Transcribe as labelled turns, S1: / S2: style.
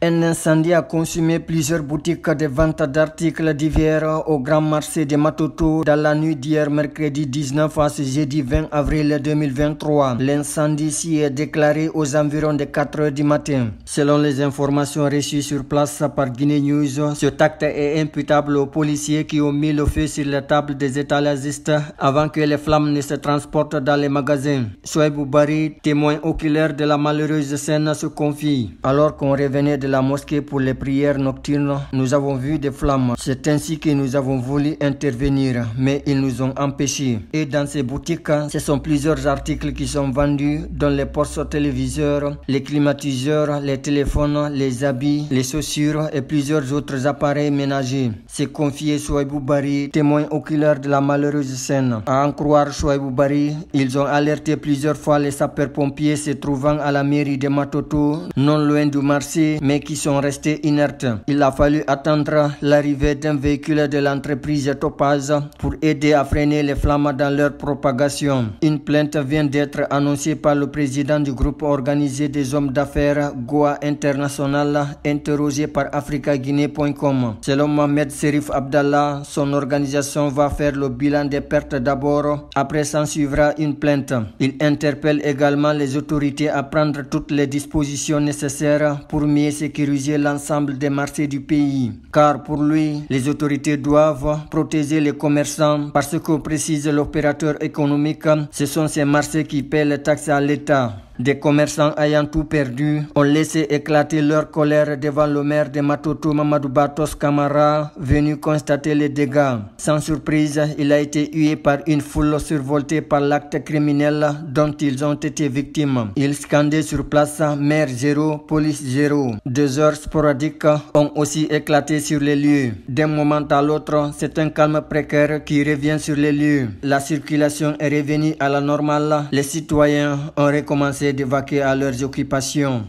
S1: Un incendie a consumé plusieurs boutiques de vente d'articles divers au grand marché de Matoto dans la nuit d'hier mercredi 19 à ce jeudi 20 avril 2023. L'incendie s'y est déclaré aux environs de 4 h du matin. Selon les informations reçues sur place par Guinée News, cet acte est imputable aux policiers qui ont mis le feu sur la table des étalagistes avant que les flammes ne se transportent dans les magasins. Souaibou Bari, témoin oculaire de la malheureuse scène, se confie. Alors qu'on revenait de la mosquée pour les prières nocturnes, nous avons vu des flammes. C'est ainsi que nous avons voulu intervenir, mais ils nous ont empêchés. Et dans ces boutiques, ce sont plusieurs articles qui sont vendus, dont les postes téléviseurs, les climatiseurs, les téléphones, les habits, les chaussures et plusieurs autres appareils ménagers. C'est confié Souaibou Bari, témoin oculaire de la malheureuse scène. À en croire Souaibou Bari, ils ont alerté plusieurs fois les sapeurs-pompiers se trouvant à la mairie de Matoto, non loin du marché, mais qui sont restés inertes. Il a fallu attendre l'arrivée d'un véhicule de l'entreprise Topaz pour aider à freiner les flammes dans leur propagation. Une plainte vient d'être annoncée par le président du groupe organisé des hommes d'affaires Goa International, interrogé par africaguinée.com. Selon Mohamed Serif Abdallah, son organisation va faire le bilan des pertes d'abord, après s'en suivra une plainte. Il interpelle également les autorités à prendre toutes les dispositions nécessaires pour mieux sécuriser l'ensemble des marchés du pays. Car pour lui, les autorités doivent protéger les commerçants parce que, précise l'opérateur économique, ce sont ces marchés qui paient les taxes à l'État. Des commerçants ayant tout perdu ont laissé éclater leur colère devant le maire de Matoto, Mamadou Batos Camara, venu constater les dégâts. Sans surprise, il a été hué par une foule survoltée par l'acte criminel dont ils ont été victimes. Ils scandaient sur place « Maire zéro, police zéro ». 2 heures sporadiques ont aussi éclaté sur les lieux. D'un moment à l'autre, c'est un calme précaire qui revient sur les lieux. La circulation est revenue à la normale. Les citoyens ont recommencé d'évacuer à leurs occupations.